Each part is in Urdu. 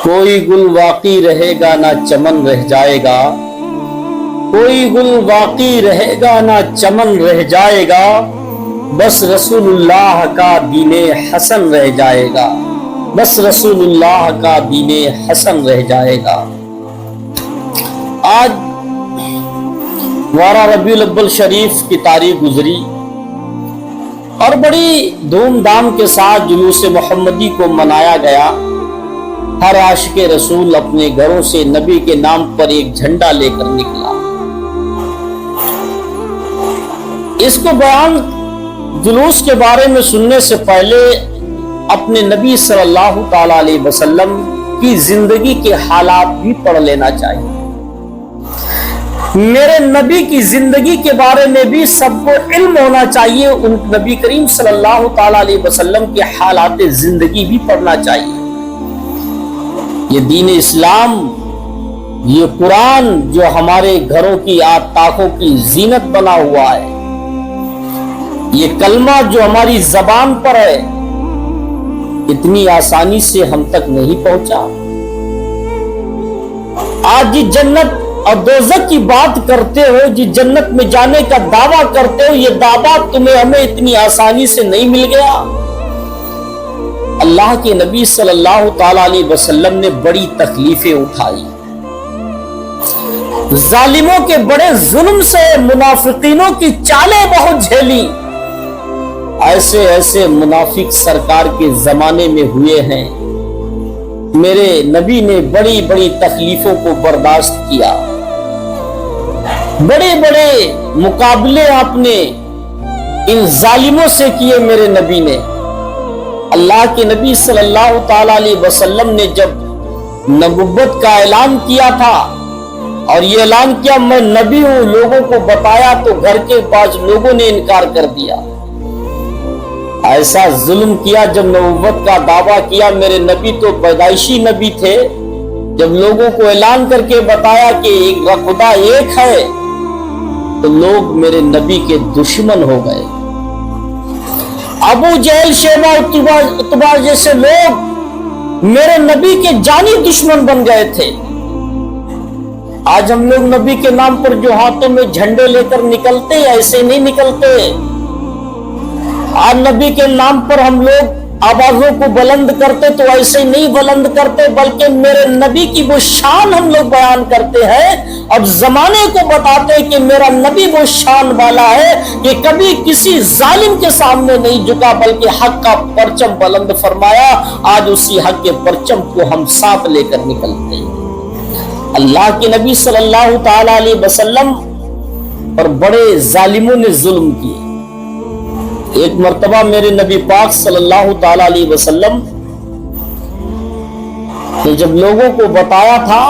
کوئی گل واقعی رہے گا نہ چمن رہ جائے گا، کوئی گل واقعی رہے گا نہ چمن رہ جائے گا، بس رسول اللہ کا دین حسن رہ جائے گا، بس رسول اللہ کا دین حسن رہ جائے گا۔ آج 12 ربیع الاول شریف کی تاریخ گزری اور بڑی دھوم دھام کے ساتھ جلوس محمدی کو منایا گیا۔ ہر عاشق رسول اپنے گھروں سے نبی کے نام پر ایک جھنڈا لے کر نکلا۔ اس کو بیان جلوس کے بارے میں سننے سے پہلے اپنے نبی صلی اللہ تعالی علیہ وسلم کی زندگی کے حالات بھی پڑھ لینا چاہیے۔ میرے نبی کی زندگی کے بارے میں بھی سب کو علم ہونا چاہیے، ان نبی کریم صلی اللہ تعالی علیہ وسلم کے حالات زندگی بھی پڑھنا چاہیے۔ یہ دین اسلام، یہ قرآن جو ہمارے گھروں کی آتاخوں کی زینت بنا ہوا ہے، یہ کلمہ جو ہماری زبان پر ہے، اتنی آسانی سے ہم تک نہیں پہنچا۔ آج جس جنت اور دوزخ کی بات کرتے ہو، جس جنت میں جانے کا دعویٰ کرتے ہو، یہ دعویٰ تمہیں ہمیں اتنی آسانی سے نہیں مل گیا۔ اللہ کے نبی صلی اللہ تعالی علیہ وسلم نے بڑی تکلیفیں اٹھائی، ظالموں کے بڑے ظلم سے منافقینوں کی چالیں بہت جھیلی۔ ایسے ایسے منافق سرکار کے زمانے میں ہوئے ہیں۔ میرے نبی نے بڑی بڑی تکلیفوں کو برداشت کیا، بڑے بڑے مقابلے آپ نے ان ظالموں سے کیے۔ میرے نبی نے، اللہ کے نبی صلی اللہ تعالی علیہ وسلم نے جب نبوت کا اعلان کیا تھا اور یہ اعلان کیا میں نبی ہوں، لوگوں کو بتایا تو گھر کے بعض لوگوں نے انکار کر دیا۔ ایسا ظلم کیا جب نبوت کا دعویٰ کیا۔ میرے نبی تو پیدائشی نبی تھے، جب لوگوں کو اعلان کر کے بتایا کہ خدا ایک ہے تو لوگ میرے نبی کے دشمن ہو گئے۔ ابو جہل، شیبہ، اتبا جیسے لوگ میرے نبی کے جانی دشمن بن گئے تھے۔ آج ہم لوگ نبی کے نام پر جو ہاتھوں میں جھنڈے لے کر نکلتے ہیں، ایسے نہیں نکلتے۔ آج نبی کے نام پر ہم لوگ آوازوں کو بلند کرتے تو ایسے نہیں بلند کرتے، بلکہ میرے نبی کی وہ شان ہم لوگ بیان کرتے ہیں۔ اب زمانے کو بتاتے کہ میرا نبی وہ شان والا ہے کہ کبھی کسی ظالم کے سامنے نہیں جھکا، بلکہ حق کا پرچم بلند فرمایا۔ آج اسی حق کے پرچم کو ہم ساتھ لے کر نکلتے ہیں۔ اللہ کے نبی صلی اللہ تعالی علیہ وسلم پر بڑے ظالموں نے ظلم کیے۔ ایک مرتبہ میرے نبی پاک صلی اللہ تعالی علیہ وسلم نے جب لوگوں کو بتایا تھا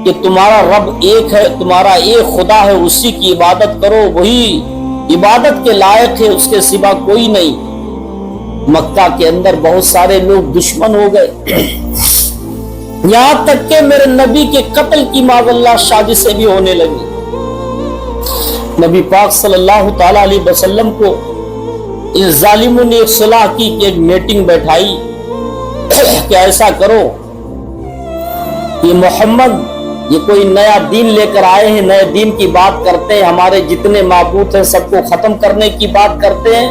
کہ تمہارا رب ایک ہے، تمہارا ایک خدا ہے، اسی کی عبادت کرو، وہی عبادت کے لائق ہے، اس کے سوا کوئی نہیں، مکہ کے اندر بہت سارے لوگ دشمن ہو گئے، یہاں تک کہ میرے نبی کے قتل کی معاذ اللہ سازشیں بھی ہونے لگی۔ نبی پاک صلی اللہ تعالی علیہ وسلم کو ان ظالموں نے ایک صلاح کی کہ ایک میٹنگ بیٹھائی کہ ایسا کرو، یہ محمد یہ کوئی نیا دین لے کر آئے ہیں، نئے دین کی بات کرتے ہیں، ہمارے جتنے معبود ہیں سب کو ختم کرنے کی بات کرتے ہیں،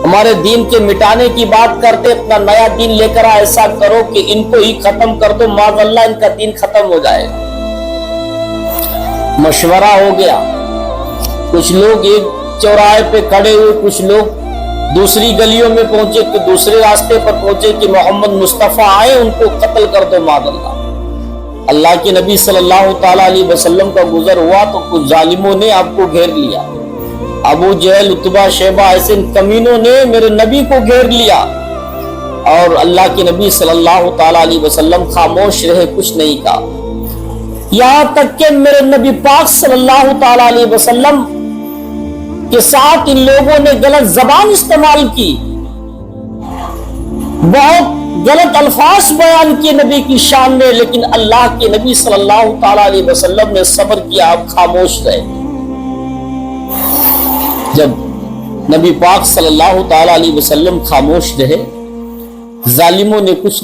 ہمارے دین کے مٹانے کی بات کرتے، اپنا نیا دین لے کر آئے، ایسا کرو کہ ان کو ہی ختم کر دو، معاذ اللہ ان کا دین ختم ہو جائے۔ مشورہ ہو گیا، کچھ لوگ ایک چوراہے پہ کھڑے ہوئے، کچھ لوگ دوسری گلیوں میں پہنچے، کہ دوسرے راستے پر پہنچے کہ محمد مصطفیٰ آئے، ان کو قتل کر دو معاذ اللہ۔ اللہ کے نبی صلی اللہ تعالی علیہ وسلم کا گزر ہوا تو کچھ ظالموں نے آپ کو گھیر لیا، ابو جہل، اتبا، شیبہ، ایسے کمینوں نے میرے نبی کو گھیر لیا، اور اللہ کے نبی صلی اللہ تعالی علیہ وسلم خاموش رہے، کچھ نہیں کہا، یہاں تک کہ میرے نبی پاک صلی اللہ تعالی علیہ وسلم کے ساتھ ان لوگوں نے غلط زبان استعمال کی، بہت غلط الفاظ بیان کیے نبی کی شان میں، لیکن اللہ کے نبی صلی اللہ تعالی علیہ وسلم نے صبر کیا، آپ خاموش رہے۔ جب نبی پاک صلی اللہ تعالی علیہ وسلم خاموش رہے، ظالموں نے کچھ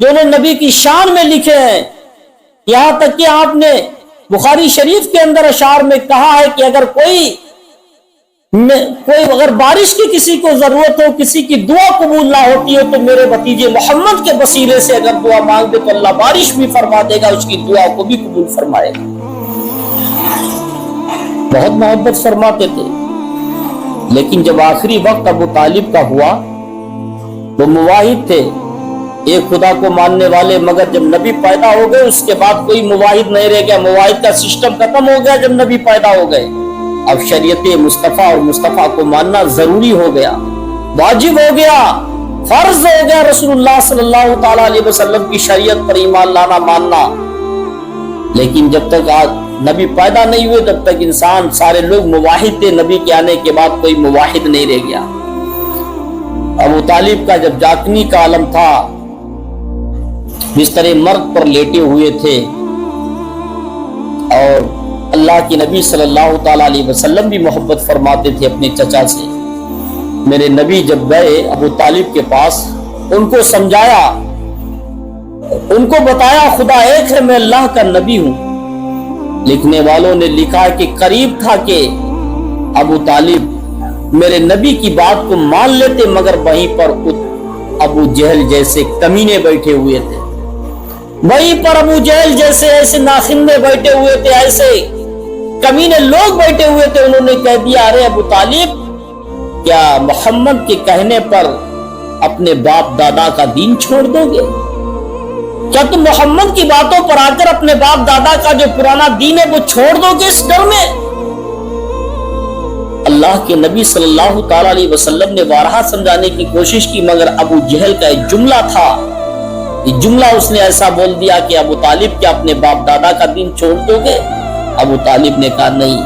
جو انہوں نے نبی کی شان میں لکھے ہیں. یہاں تک کہ آپ نے بخاری شریف کے اندر اشعار میں کہا ہے کہ اگر کوئی اگر بارش کی کسی کو ضرورت ہو, کسی کی دعا قبول نہ ہوتی ہو, تو میرے بھتیجے محمد کے وسیلے سے اگر دعا مانگ دے تو اللہ بارش بھی فرما دے گا, اس کی دعا کو بھی قبول فرمائے گا. بہت محبت فرماتے تھے. لیکن جب آخری وقت ابو طالب کا ہوا, وہ مواحد تھے, ایک خدا کو ماننے والے, مگر جب نبی پیدا ہو گئے اس کے بعد کوئی مواحد نہیں رہ گیا. مواحد کا سسٹم ختم ہو گیا جب نبی پیدا ہو گئے. اب شریعت مصطفیٰ اور مصطفیٰ کو ماننا ضروری ہو گیا, واجب ہو گیا, فرض ہو گیا. رسول اللہ صلی اللہ تعالی علیہ وسلم کی شریعت پر ایمان لانا, ماننا. لیکن جب تک نبی پیدا نہیں ہوئے تب تک انسان سارے لوگ مواحد تھے. نبی کے آنے کے بعد کوئی مواحد نہیں رہ گیا. ابو طالب کا جب جاکنی کا عالم تھا, بستر مرگ پر لیٹے ہوئے تھے, اور اللہ کے نبی صلی اللہ تعالی علیہ وسلم بھی محبت فرماتے تھے اپنے چچا سے. میرے نبی جب گئے ابو طالب کے پاس, ان کو سمجھایا, ان کو بتایا خدا ایک ہے, میں اللہ کا نبی ہوں. لکھنے والوں نے لکھا کہ قریب تھا کہ ابو طالب میرے نبی کی بات کو مان لیتے, مگر وہیں پر ابو جہل جیسے کمینے بیٹھے ہوئے تھے. وہیں پر ابو جہل جیسے ایسے ناخندے بیٹھے ہوئے تھے, ایسے کمینے لوگ بیٹھے ہوئے تھے. انہوں نے کہہ دیا, ارے ابو طالب, کیا محمد کے کہنے پر اپنے باپ دادا کا دین چھوڑ دو گے؟ کیا تم محمد کی باتوں پر آ کر اپنے باپ دادا کا جو پرانا دین ہے وہ چھوڑ دو گے اس ڈر میں؟ اللہ کے نبی صلی اللہ تعالی علیہ وسلم نے بارہا سمجھانے کی کوشش کی, مگر ابو جہل کا ایک جملہ تھا, یہ جملہ اس نے ایسا بول دیا کہ ابو طالب کیا اپنے باپ دادا کا دین چھوڑ دو گے؟ ابو طالب نے کہا, نہیں,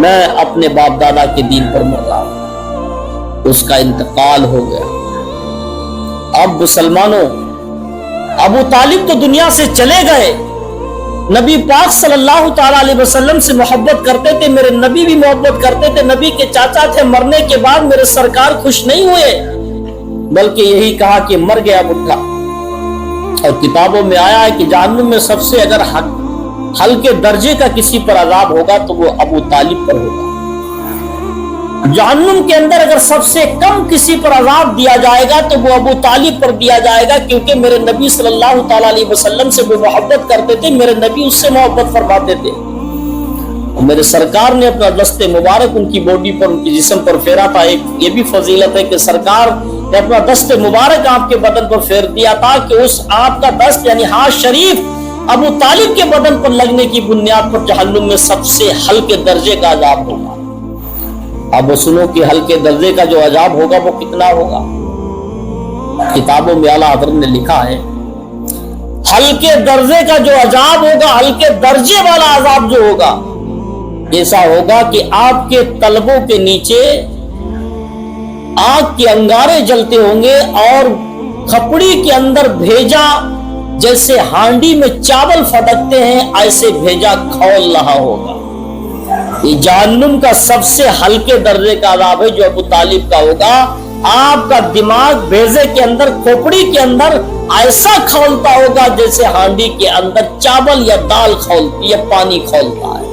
میں اپنے باپ دادا کے دین پر مر رہا ہوں. اس کا انتقال ہو گیا. اب مسلمانوں, ابو طالب تو دنیا سے چلے گئے. نبی پاک صلی اللہ تعالی علیہ وسلم سے محبت کرتے تھے, میرے نبی بھی محبت کرتے تھے, نبی کے چاچا تھے. مرنے کے بعد میرے سرکار خوش نہیں ہوئے, بلکہ یہی کہا کہ مر گیا بڈھا. اور کتابوں میں آیا ہے کہ جہنم میں سب سے اگر ہلکے درجے کا کسی پر عذاب ہوگا تو وہ ابو طالب پر ہوگا. جہنم کے اندر اگر سب سے کم کسی پر عذاب دیا جائے گا تو وہ ابو طالب پر دیا جائے گا, کیونکہ میرے نبی صلی اللہ تعالی علیہ وسلم سے وہ محبت کرتے تھے, میرے نبی اس سے محبت فرماتے تھے. اور میرے سرکار نے اپنا دست مبارک ان کی باڈی پر, ان کی جسم پر پھیرا تھا. ایک یہ بھی فضیلت ہے کہ سرکار نے اپنا دست مبارک آپ کے بدن پر پھیر دیا تھا, کہ اس آپ کا دست یعنی ہاتھ شریف ابو طالب کے بدن پر لگنے کی بنیاد پر جہنم میں سب سے ہلکے درجے کا عذاب ہوگا. اب سنو کہ ہلکے درجے کا جو عذاب ہوگا وہ کتنا ہوگا. کتابوں میں اعلیٰ حضرت نے لکھا ہے, ہلکے درجے کا جو عذاب ہوگا, ہلکے درجے والا عذاب جو ہوگا, ایسا ہوگا کہ آپ کے تلبوں کے نیچے آگ کے انگارے جلتے ہوں گے, اور کھپڑی کے اندر بھیجا جیسے ہانڈی میں چاول پھٹکتے ہیں ایسے بھیجا کھول رہا ہوگا. یہ جہنم کا سب سے ہلکے درجے کا عذاب ہے جو ابو طالب کا ہوگا. آپ کا دماغ بھیجے کے اندر, کھوپڑی کے اندر ایسا کھولتا ہوگا جیسے ہانڈی کے اندر چاول یا دال کھولتی یا پانی کھولتا ہے,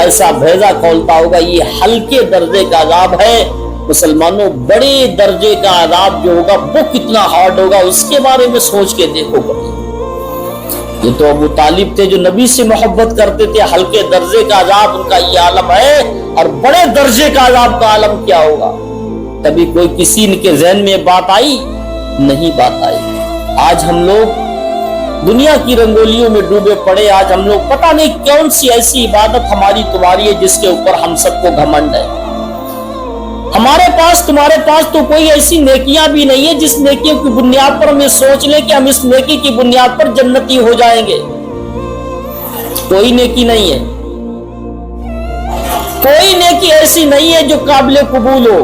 ایسا بھیجا کھولتا ہوگا. یہ ہلکے درجے کا عذاب ہے. مسلمانوں, بڑے درجے کا عذاب جو ہوگا وہ کتنا ہارڈ ہوگا, اس کے بارے میں سوچ کے دیکھو کبھی. یہ تو ابو طالب تھے جو نبی سے محبت کرتے تھے. ہلکے درجے کا عذاب ان کا یہ عالم ہے, اور بڑے درجے کا عذاب کا عالم کیا ہوگا. کبھی کوئی کسی کے ذہن میں بات آئی؟ نہیں بات آئی. آج ہم لوگ دنیا کی رنگولیوں میں ڈوبے پڑے. آج ہم لوگ پتہ نہیں کون سی ایسی عبادت ہماری تمہاری ہے جس کے اوپر ہم سب کو گھمنڈ ہے. ہمارے پاس تمہارے پاس تو کوئی ایسی نیکیاں بھی نہیں ہے جس نیکیوں کی بنیاد پر ہم یہ سوچ لیں کہ ہم اس نیکی کی بنیاد پر جنتی ہو جائیں گے. کوئی نیکی نہیں ہے, کوئی نیکی ایسی نہیں ہے جو قابل قبول ہو.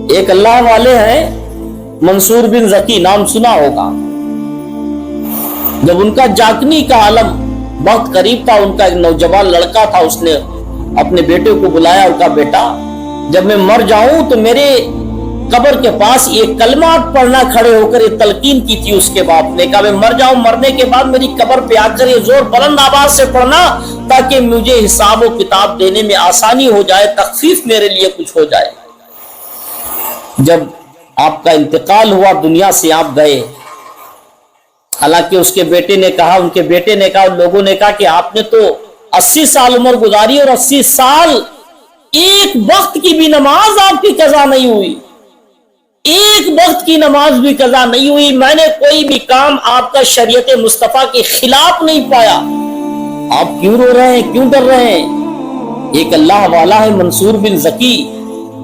ایک اللہ والے ہیں منصور بن ذکی, نام سنا ہوگا. جب ان کا جاکنی کا عالم وقت قریب تھا, ان کا ایک نوجوان لڑکا تھا, اس نے اپنے بیٹے کو بلایا اور کہا, بیٹا جب میں مر جاؤں تو میرے قبر کے پاس یہ کلمات پڑھنا کھڑے ہو کر یہ تلقین کی تھی اس کے باپ نے، کہا میں مر جاؤں، مرنے کے بعد میری قبر پہ آ کر یہ زور بلند آواز سے پڑھنا تاکہ مجھے حساب و کتاب دینے میں آسانی ہو جائے، تخفیف میرے لیے کچھ ہو جائے۔ جب آپ کا انتقال ہوا، دنیا سے آپ گئے، حالانکہ اس کے بیٹے نے کہا، ان کے بیٹے نے کہا، لوگوں نے کہا کہ آپ نے تو 80 سال عمر گزاری اور 80 سال ایک وقت کی بھی نماز آپ کی قضا نہیں ہوئی، ایک وقت کی نماز بھی قضا نہیں ہوئی، میں نے کوئی بھی کام آپ کا شریعت مصطفیٰ کے خلاف نہیں پایا، آپ کیوں رو رہے ہیں، کیوں ڈر رہے ہیں؟ ایک اللہ والا ہے منصور بن زکی،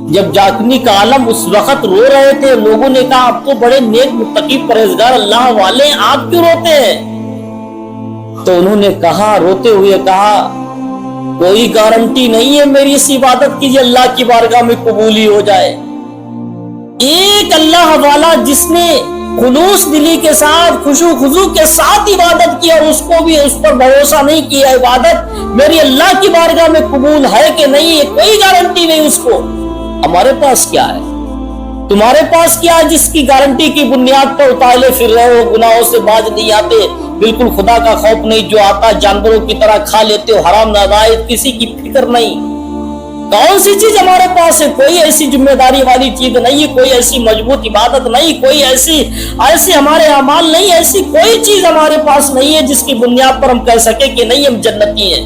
جب جاکنی کا عالم اس وقت رو رہے تھے، لوگوں نے کہا آپ تو بڑے نیک متقی پرہیزگار اللہ والے، آپ کیوں روتے ہیں؟ تو انہوں نے کہا، روتے ہوئے کہا، کوئی گارنٹی نہیں ہے میری اس عبادت کی اللہ کی بارگاہ میں قبولی ہو جائے۔ ایک اللہ والا جس نے خلوص دلی کے ساتھ، خشوع خضوع کے ساتھ عبادت کی اور اس کو بھی اس پر بھروسہ نہیں کیا عبادت میری اللہ کی بارگاہ میں قبول ہے کہ نہیں، یہ کوئی گارنٹی نہیں اس کو۔ ہمارے پاس کیا ہے، تمہارے پاس کیا ہے جس کی گارنٹی کی بنیاد پر اتالے پھر رہے ہو، گناہوں سے باز نہیں آتے، بالکل خدا کا خوف نہیں، جو آتا جانوروں کی طرح کھا لیتے ہو، حرام ناجائز کسی کی فکر نہیں۔ کون سی چیز ہمارے پاس ہے؟ کوئی ایسی ذمہ داری والی چیز نہیں، کوئی ایسی مضبوط عبادت نہیں، کوئی ایسی ہمارے اعمال نہیں، ایسی کوئی چیز ہمارے پاس نہیں ہے جس کی بنیاد پر ہم کہہ سکیں کہ نہیں ہم جنتی ہیں،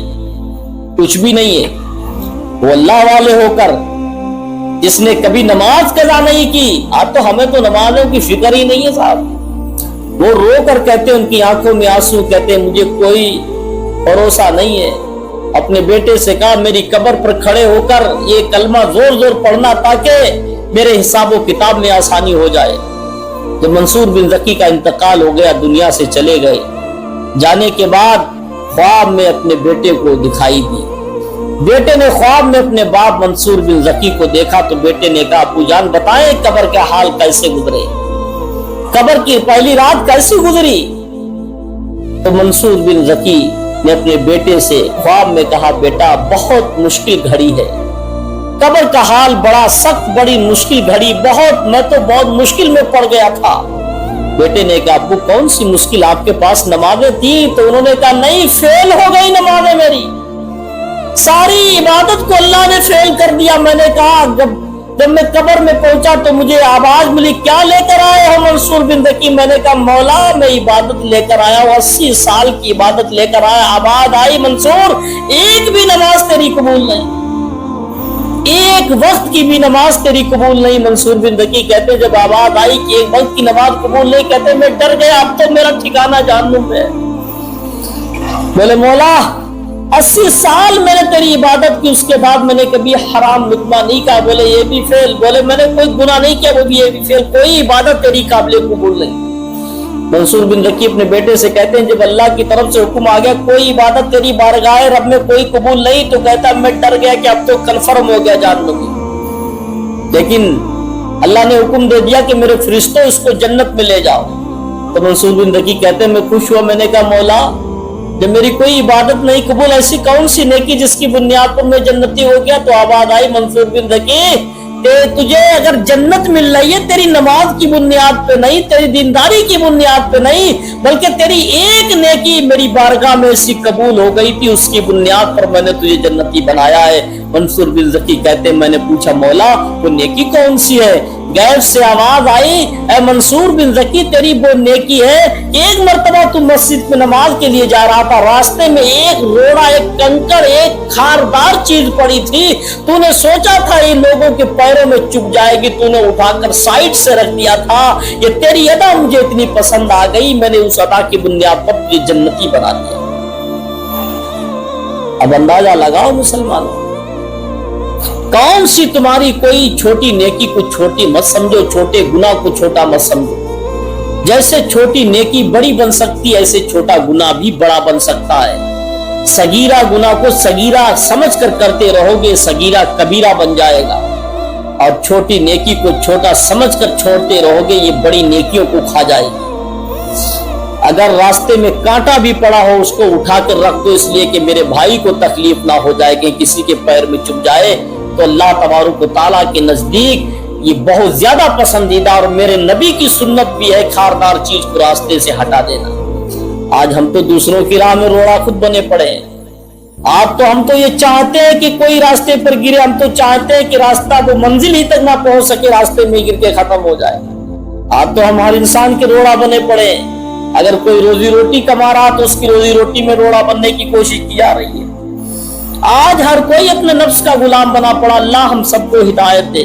کچھ بھی نہیں ہے۔ وہ اللہ والے ہو کر جس نے کبھی نماز قضا نہیں کی، آج تو ہمیں تو نمازوں کی فکر ہی نہیں ہے صاحب، وہ رو کر کہتے ان کی آنکھوں میں آنسو، کہتے مجھے کوئی بھروسہ نہیں ہے۔ اپنے بیٹے سے کہا میری قبر پر کھڑے ہو کر یہ کلمہ زور زور پڑھنا تاکہ میرے حساب و کتاب میں آسانی ہو جائے۔ جب منصور بن زکی کا انتقال ہو گیا، دنیا سے چلے گئے، جانے کے بعد خواب میں اپنے بیٹے کو دکھائی دی، بیٹے نے خواب میں اپنے باپ منصور بن زکی کو دیکھا تو بیٹے نے کہا ابو جان بتائیں قبر کا حال کیسے گزرے، قبر کی پہلی رات کیسی گزری؟ تو منصور بن زکی نے اپنے بیٹے سے خواب میں کہا بیٹا بہت مشکل گھڑی ہے، قبر کا حال بڑا سخت، بڑی مشکل گھڑی، میں تو بہت مشکل میں پڑ گیا تھا۔ بیٹے نے کہا ابو کون سی مشکل، آپ کے پاس نمازیں تھیں؟ تو انہوں نے کہا نہیں، فیل ہو گئی نمازیں میری، ساری عبادت کو اللہ نے فیل کر دیا۔ میں نے کہا جب میں قبر میں پہنچا تو مجھے آواز ملی کیا لے کر آئے ہو منصور بن زکی؟ میں نے کہا مولا میں عبادت لے کر آیا ہوں، 80 سال کی عبادت لے کر آیا۔ آواز آئی منصور ایک بھی نماز تیری قبول نہیں، ایک وقت کی بھی نماز تیری قبول نہیں۔ منصور بن زکی کہتے جب آواز آئی کہ ایک وقت کی نماز قبول نہیں، کہتے میں ڈر گیا، اب تو میرا ٹھکانہ جہنم ہے۔ بولے مولا 80 سال میں نے تیری عبادت کی، اس کے بعد میں نے کبھی حرام لقمہ نہیں کہا۔ بولے یہ بھی فیل۔ بولے میں نے کوئی گناہ نہیں کیا، وہ بھی یہ بھی فیل، کوئی عبادت تیری قابل قبول نہیں۔ منصور بن زکی اپنے بیٹے سے کہتے ہیں جب اللہ کی طرف سے حکم آ گیا کوئی عبادت تیری بارگاہ رب میں کوئی قبول نہیں، تو کہتا میں ڈر گیا کہ اب تو کنفرم ہو گیا جہنم میں، لیکن اللہ نے حکم دے دیا کہ میرے فرشتوں اس کو جنت میں لے جاؤ۔ تو منصور بن زکی کہتے ہیں میں خوش ہوا، میں نے کہا مولا جب میری کوئی عبادت نہیں قبول، ایسی کون سی نیکی جس کی بنیاد پر میں جنتی ہو گیا؟ تو آواز آئی منصور بن زکی تجھے اگر جنت مل رہی ہے تیری نماز کی بنیاد پہ نہیں، تیری دینداری کی بنیاد پہ نہیں، بلکہ تیری ایک نیکی میری بارگاہ میں ایسی قبول ہو گئی تھی، اس کی بنیاد پر میں نے تجھے جنتی بنایا ہے۔ منصور بن زکی کہتے میں نے پوچھا مولا وہ نیکی کون سی ہے؟ غیب سے آواز آئی اے منصور بن زکی تیری وہ نیکی ہے کہ ایک مرتبہ تو مسجد میں نماز کے لیے جا رہا تھا، راستے میں ایک روڑا، ایک کنکر، ایک خاردار چیز پڑی تھی، تو نے سوچا تھا یہ لوگوں کے پیروں میں چپ جائے گی، تو نے اٹھا کر سائڈ سے رکھ دیا تھا۔ یہ تیری ادا مجھے اتنی پسند آ گئی، میں نے اس ادا کی بنیاد پر تجھے جنتی بنا دیا۔ اب اندازہ لگاؤ مسلمانوں، کون سی تمہاری کوئی چھوٹی نیکی کو چھوٹی مت سمجھو، چھوٹے گناہ کو چھوٹا مت سمجھو۔ جیسے چھوٹی نیکی بڑی بن سکتی ہے ایسے چھوٹا گناہ بھی بڑا بن سکتا ہے۔ صغیرہ گناہ کو صغیرہ سمجھ کر کرتے رہو گے، صغیرہ کبیرہ بن جائے گا، اور چھوٹی نیکی کو چھوٹا سمجھ کر چھوڑتے رہو گے یہ بڑی نیکیوں کو کھا جائے گی۔ اگر راستے میں کانٹا بھی پڑا ہو اس کو اٹھا کر رکھ دو، اس لیے کہ میرے بھائی کو تکلیف نہ ہو جائے کہ کسی کے پیر میں چپ جائے، تو اللہ تبارک و تعالیٰ کے نزدیک یہ بہت زیادہ پسندیدہ اور میرے نبی کی سنت بھی ہے خاردار چیز کو راستے سے ہٹا دینا۔ آج ہم تو دوسروں کی راہ میں روڑا خود بنے پڑے ہیں۔ ہم تو یہ چاہتے ہیں کہ کوئی راستے پر گرے، ہم تو چاہتے ہیں کہ راستہ وہ منزل ہی تک نہ پہنچ سکے، راستے میں گر کے ختم ہو جائے۔ آج تو ہم ہر انسان کے روڑا بنے پڑے ہیں۔ اگر کوئی روزی روٹی کما رہا تو اس کی روزی روٹی میں روڑا بننے کی کوشش کی جا رہی ہے۔ آج ہر کوئی اپنے نفس کا غلام بنا پڑا۔ اللہ ہم سب کو ہدایت دے۔